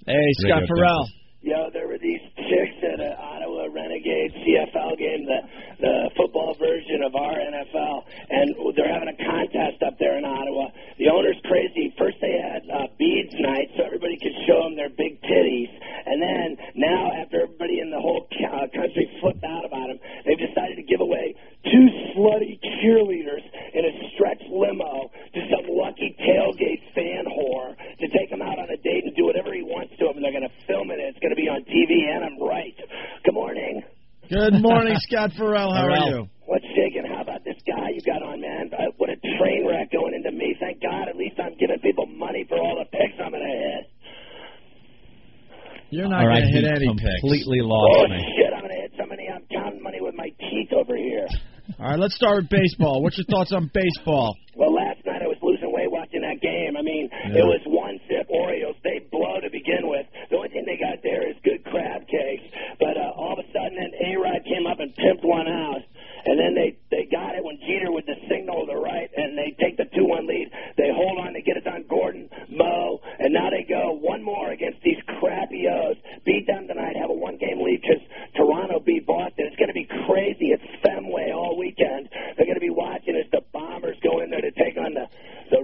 Hey, Scott Ferrall. Yo, there were these chicks at an Ottawa Renegade CFL game, the football version of our NFL, and they're having a contest up there in Ottawa. The owner's crazy. First they had beads night so everybody could show them their big titties, and then now after everybody in the whole country flipped out about them, they've decided to give away 2 slutty cheerleaders in a stretch limo to some lucky tailgate fan whore to take him out on a date and do whatever he wants to him, and they're going to film it. It's going to be on TV, and I'm right. Good morning. Good morning, Scott Ferrall. How are you? What's shaking? How about this guy you got on, man? What a train wreck going into me. Thank God, at least I'm giving people money for all the picks I'm going to hit. You're not going to hit any picks. Completely lost me. Shit, I'm going to hit somebody. I'm counting money with my teeth over here. All right, let's start with baseball. What's your thoughts on baseball? Well, last night I was losing weight watching that game. I mean, It was 1-zip Orioles. They blow to begin with. The only thing they got there is good crab cakes. But all of a sudden, then A-Rod came up and pimped one out. And then they got it when Jeter with the signal to the right, and they take the 2-1 lead. They hold on, they get it on Gordon, Mo, and now they go one more against these crappy O's. Beat them tonight, have a 1-game lead because Toronto beat Boston. It's going to be crazy. It's Fenway all weekend. They're going to be watching as the Bombers go in there to take on the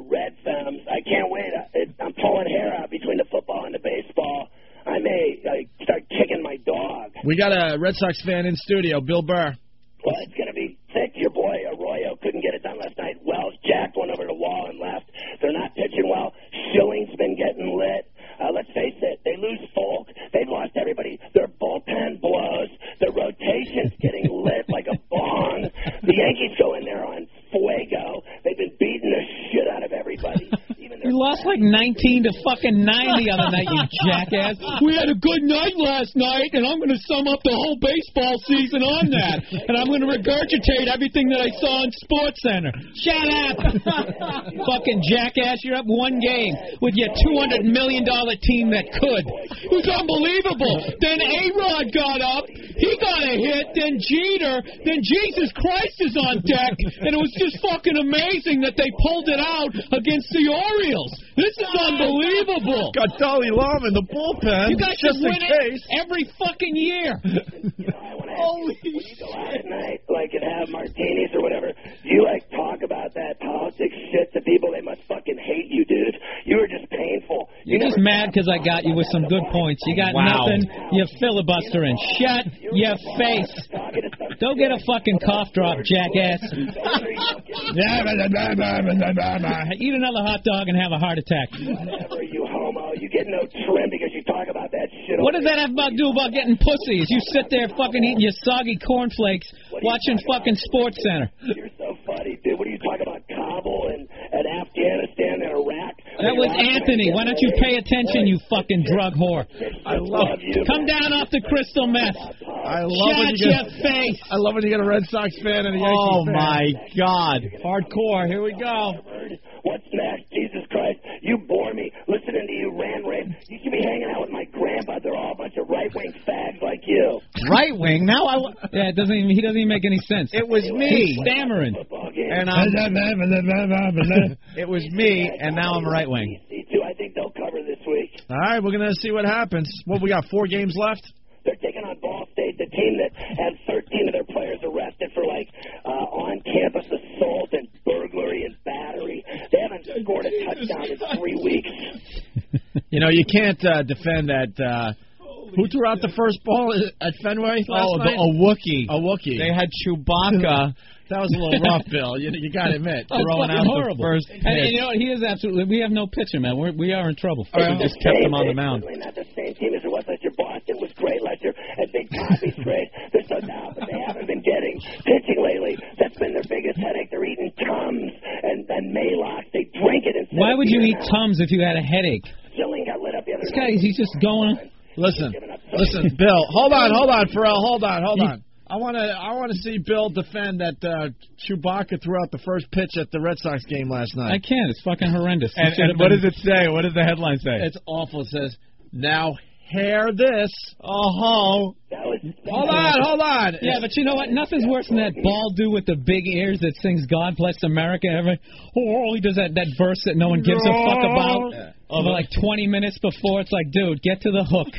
Red Fems. I can't wait. I'm pulling hair out between the football and the baseball. I may start kicking my dog. We got a Red Sox fan in studio, Bill Burr. Well, it's going to be thick. Your boy Arroyo couldn't get it done last night. Wells jacked one over the wall and left. They're not pitching well. Schilling's been getting lit. Let's face it, they lose Folk. They've lost everybody. Their bullpen blows. Their rotation's getting lit like a bong. The Yankees go in there on fuego. They've been beating the shit out of everybody. You lost like 19 to fucking 90 on the night, you jackass. We had a good night last night, and I'm going to sum up the whole baseball season on that. And I'm going to regurgitate everything that I saw on SportsCenter. Shut up! Fucking jackass, you're up 1 game with your $200 million team that could. It was unbelievable. Then A-Rod got up. He got a hit. Then Jeter. Then Jesus Christ is on deck. And it was just fucking amazing that they pulled it out against the Orioles. This is unbelievable. Got Dalai Lama in the bullpen. You guys just win it every fucking year. Holy shit. When you go out at night, and have martinis or whatever, do you, talk about that politics shit to people? They must fucking hate you, dude. You were just painful. You're just mad because I got you with some good points. You got nothing. You're filibustering. Shut your face. Go get a fucking cough drop, jackass. Eat another hot dog and have a heart attack. Whatever, you homo. You get no trim because you talk about that shit. What does that have to do about getting pussies? You sit there fucking eating your soggy cornflakes watching fucking SportsCenter. You're so funny, dude. What are you talking about, Kabul and Afghanistan and Iraq? That was Anthony. Why don't you pay attention, you fucking drug whore? I love you. Come down off the crystal meth. Shut your face. I love when you get a Red Sox fan and a Yankees fan. Oh, my God. Hardcore. Here we go. What's next? Jesus Christ. You bore me listening to you rant rave. You should be hanging out with my grandpa. They're all a bunch of right-wing fags like you. Right-wing? Now yeah, he doesn't even make any sense. It was me. He's stammering. And it was me, and now I'm right-wing. I think they'll cover this week. All right, we're going to see what happens. What, we got 4 games left? They're taking on Ball State, the team that had 13 of their players arrested for, on-campus assault and burglary and battery. They haven't scored a touchdown in 3 weeks. You can't defend that. Who threw out the first ball at Fenway last night? A Wookiee. A Wookiee. They had Chewbacca. That was a little rough, Bill. You got to admit. Throwing out horrible. The first pitch. And you know what? He is absolutely. We have no pitcher, man. We are in trouble. We just kept him on the mound. It's not the same team as it was last year. Boston was great last year, and Big Poppy's great. There's no doubt, but they haven't been getting pitching lately. That's been their biggest headache. They're eating Tums and Maalox. They drink it. Why would you eat Tums if you had a headache? Schilling got lit up the other night. This guy, he's just going. Listen, Bill. Hold on, Ferrall. Hold on. I want to see Bill defend that Chewbacca threw out the first pitch at the Red Sox game last night. I can't. It's fucking horrendous. And what does it say? What does the headline say? It's awful. It says, now hair this. Oh. Hold on. Yeah, but you know what? Nothing's worse than that bald dude with the big ears that sings God Bless America. He does that verse that no one gives a fuck about. But like 20 minutes before, it's like, dude, get to the hook.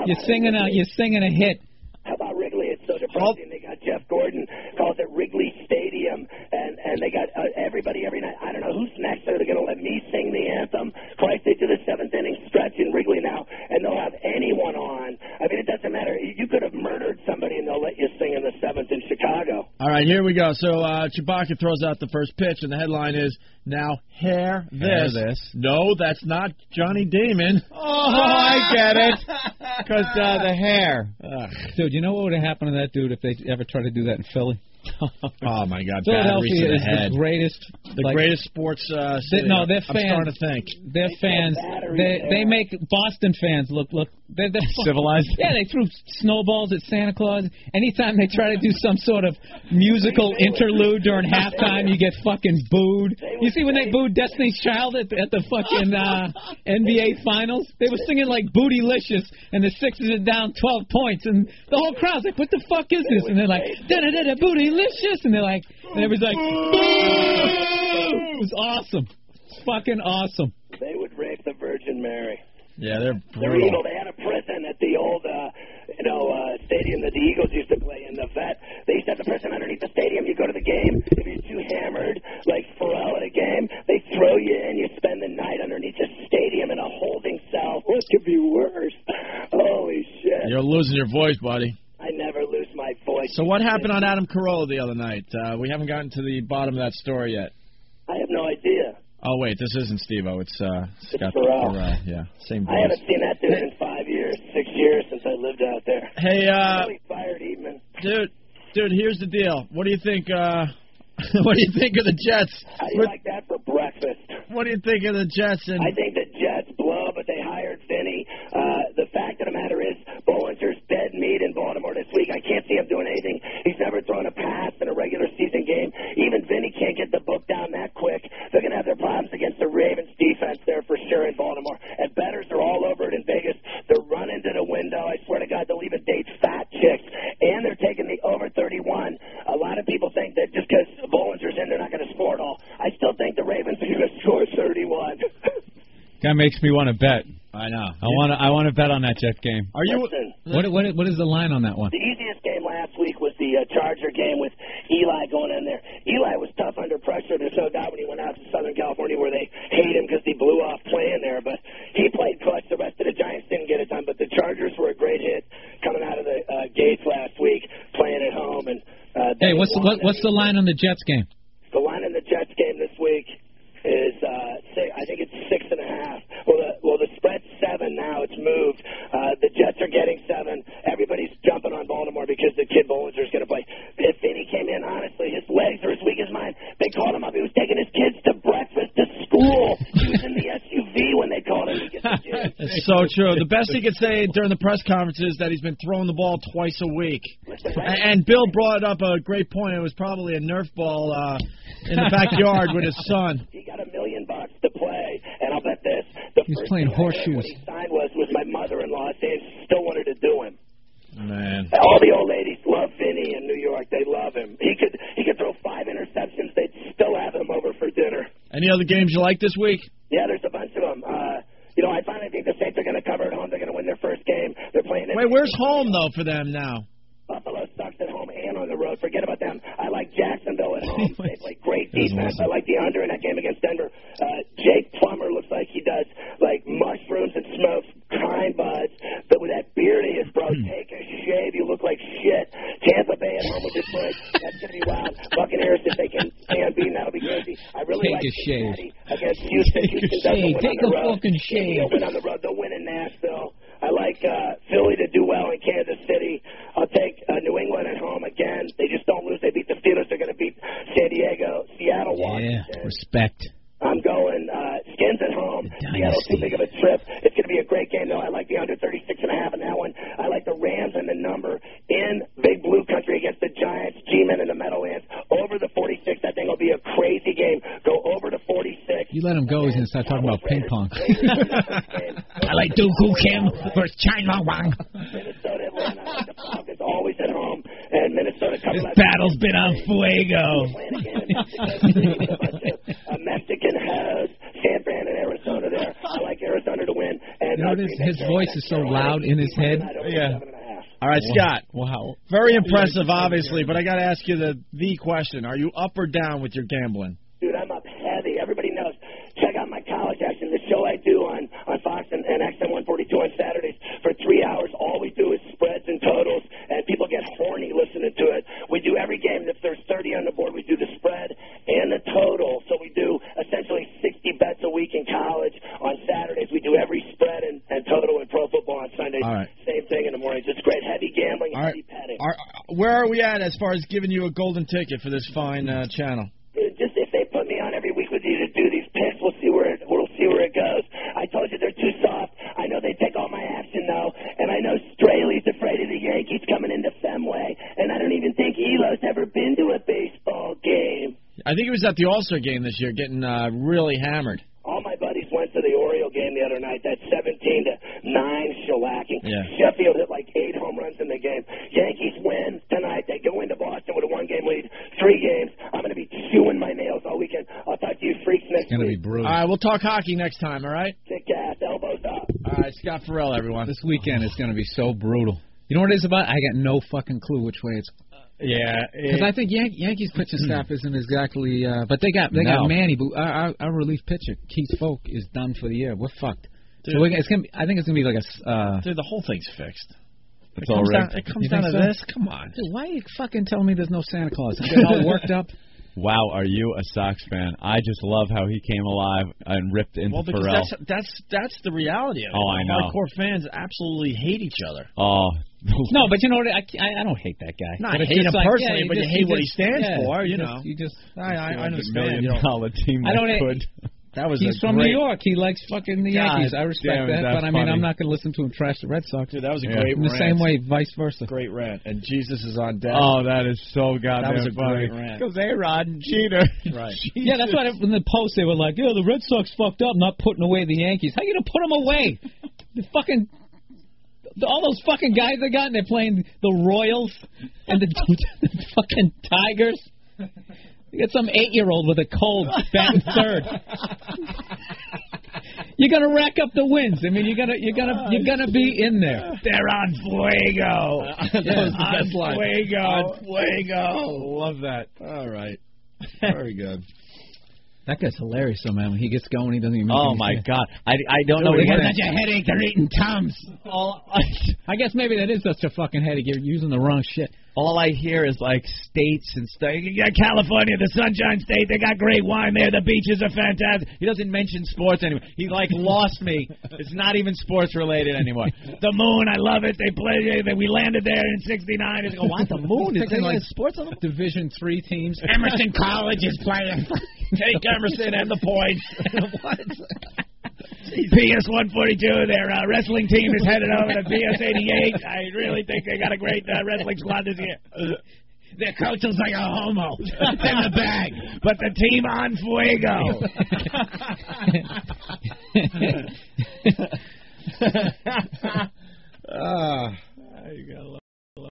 You're singing a hit. How about Wrigley? It's so depressing. They got Jeff Gordon calls it Wrigley Stadium, and they got everybody every night. I don't know who's next. They're going to let me sing the anthem. Christ, they do the seventh inning stretch in Wrigley now, and they'll have anyone on. I mean, it doesn't matter. You could have murdered somebody, and they'll let you sing in the seventh in Chicago. All right, here we go. So Chewbacca throws out the first pitch, and the headline is, now hair this. No, that's not Johnny Damon. Oh, I get it. Because the hair. Dude, you know what would have happened to that dude if they ever tried to do that in Philly? Oh, my God. Philadelphia is the greatest. Greatest sports city. Their fans. I'm starting to think. Their fans, they make Boston fans look. They're civilized? Yeah, they threw snowballs at Santa Claus. Anytime they try to do some sort of musical interlude during halftime, you get fucking booed. You see when they booed Destiny's Child at the fucking NBA Finals? They were singing like Bootylicious, and the Sixers are down 12 points, and the whole crowd's like, what the fuck is this? And they're like, da-da-da-da, Bootylicious, and they're like, and everybody's like, boo! It was awesome. It's fucking awesome. They would rape the Virgin Mary. Yeah, they're brutal. Evil. They had a prison at the old, stadium that the Eagles used to play in. The vet. They used to have the prison underneath the stadium. You go to the game. If you're too hammered, like Ferrall at a game, they throw you in. You spend the night underneath the stadium in a holding cell. What could be worse? Holy shit! You're losing your voice, buddy. I never lose my voice. So what happened on Adam Carolla the other night? We haven't gotten to the bottom of that story yet. I have no idea. Oh, wait, this isn't Steve-O. It's Scott Ferrall. Yeah, same voice. I haven't seen that dude in 5 years, 6 years since I lived out there. Hey, really fired Eatman. Dude, here's the deal. What do you think? What do you think of the Jets? How do you like that for breakfast? What do you think of the Jets? I think the Jets blow, but they hired Vinny. The fact of the matter is, Bollinger's dead meat in Baltimore this week. I can't see him doing anything. He's never thrown a pass in a regular season game. Even Vinny can't get the book down that quick. They're going to have their problems against the Ravens defense there for sure in Baltimore. And bettors are all over it in Vegas. They're running to the window. I swear to God, they'll even date fat chicks. And they're taking the over 31. A lot of people think that just because Bollinger's in, they're not going to score at all. I still think the Ravens are going to score 31. That makes me want to bet. I know. I want to bet on that Jet game. Are you? What is the line on that one? The easiest game last week was the Charger game with Eli going in there. Eli was tough under pressure. There's no doubt when he went out to Southern California where they hate him because he blew off playing there. But he played clutch. The rest of the Giants didn't get it done. But the Chargers were a great hit coming out of the gates last week, playing at home. And hey, what's the line on the Jets game? The line in the Jets game this week is I think it's 6.5. Well, the spread's 7 now. It's moved. The Jets are getting 7. Everybody's jumping on Baltimore because the kid Bollinger's going to play. If Vinny came in, honestly, his legs are as weak as mine. They called him up. He was taking his kids to breakfast to school. He was in the SUV when they called him to get the kids. It's so true. The best he could say during the press conference is that he's been throwing the ball twice a week. And Bill brought up a great point. It was probably a Nerf ball in the backyard with his son. He got $1 million to play, and I'll bet this. He's playing horseshoes. What he signed was my mother-in-law saying she still wanted to do him. Man. All the old ladies love Vinny in New York. They love him. He could throw 5 interceptions. They'd still have him over for dinner. Any other games you like this week? Yeah, there's a bunch of them. I finally think the Saints are going to cover at home. They're going to win their first game. They're playing. Wait, where's home though for them now? Buffalo sucks at home and on the road. Forget about them. I like Jacksonville at home. They play great defense. I like the under in that game against Denver. Jake Plummer looks like he does like mushrooms and smokes kind buds, but with that beard of his, bro, take a shave. You look like shit. Tampa Bay at home with Detroit. That's going to be wild. Buccaneers, if they can stay unbeaten, that'll be crazy. I really like Cincinnati against Houston. Houston doesn't win on the road. Fucking shave. They'll win on the road. They'll win in Nashville. I like Philly to do well in Kansas City. I'll take New England at home again. They just don't lose. They beat the Steelers. They're going to beat San Diego. Seattle, Washington. Yeah, respect. I'm going Skins at home. Seattle's too big of a trip. It's going to be a great game, though. I like the under 36.5 in that one. I like the Rams and the number in Big Blue Country against the Giants, G-Men in the Meadowlands. Over the 46, I think will be a crazy game. Go over to 46. You let him go, he's going to start talking about ping pong. I like Dooku Kim versus China Wang. Minnesota, Atlanta, I like the Falcons always at home. And Minnesota comes This battle's been on fuego. Mexican hoes, San Fran and Arizona there. I like know what it is? His voice is so loud in his head. Yeah. All right, Scott. Wow. Very impressive, obviously, but I got to ask you the question. Are you up or down with your gambling? Dude, I'm up heavy. Everybody knows. Check out my college action, the show I do on Fox and XM 142 on Saturdays for 3 hours. All we do is spreads and totals, and people get horny listening to it. We do every game. If there's 30 on the board, we do the spread and the total. So we do essentially 60 bets a week in college. On Saturdays, we do every spread and total in pro football. On Sundays, same thing in the mornings. It's great. Heavy gambling, heavy petting. Where are we at as far as giving you a golden ticket for this fine channel? Just if they put me on every week with you to do these picks, we'll see where it goes. I told you they're too soft. I know they take all my action though, and I know Straley's afraid of the Yankees coming into Fenway, and I don't even think Elo's ever been to a baseball game. I think he was at the All-Star game this year, getting really hammered. All my buddies went to the Oriole game the other night. That 17-9 shellacking. Yeah. Sheffield hit like 8 home runs in the game. Yankees win tonight. They go into Boston with a 1-game lead. 3 games. I'm going to be chewing my nails all weekend. I'll talk to you freaks next week. It's going to be brutal. All right, we'll talk hockey next time, all right? Kick ass, elbows up. All right, Scott Ferrall, everyone. This weekend is going to be so brutal. You know what it is about? I got no fucking clue which way it's. Yeah, because I think Yankees pitching staff isn't exactly. But they got Manny. But our relief pitcher Keith Folk is done for the year. We're fucked. Dude, so it's gonna be, I think it's gonna be like a. Dude, the whole thing's fixed. It's all right. It comes down to this. Come on. Dude, why are you fucking telling me there's no Santa Claus? You get all worked up. Wow, are you a Sox fan? I just love how he came alive and ripped into Ferrall. That's the reality of it. Oh, I know. Hardcore fans absolutely hate each other. Oh. No, but you know what? I don't hate that guy. No, I hate him personally, but you hate what he stands for. You know. I understand. $1 million team He's from New York. He likes fucking the Yankees. I respect that, but I mean, I'm not going to listen to him trash the Red Sox. Dude, that was a great rant. In the same way, vice versa. Great rant. And Jesus is on deck. Oh, that is so goddamn That was a great rant. Because A-Rod and Jeter. Right. Yeah, that's why in the post they were like, yeah, the Red Sox fucked up not putting away the Yankees. How you going to put them away? All those fucking guys they got, and they're playing the Royals and the fucking Tigers. You got some 8-year-old with a cold batting third. You're gonna rack up the wins. I mean, you're gonna be in there. They're on fuego. On fuego. On fuego. Love that. All right. Very good. That guy's hilarious, though, man. When he gets going, he doesn't even. Oh my God! I don't know. He has such a headache. They're eating Tums. I guess maybe that is such a fucking headache. You're using the wrong shit. All I hear is like states and stuff. You got California, the Sunshine State. They got great wine there. The beaches are fantastic. He doesn't mention sports anymore. He like lost me. It's not even sports related anymore. The moon, I love it. They played. We landed there in '69. It's like, what? The moon? Is there like sports on the Division III teams? Emerson College is playing. Take Emerson and the points. What? PS 142, their wrestling team is headed over to PS 88. I really think they got a great wrestling squad this year. Their coach looks like a homo. It's in the bag. But the team on fuego.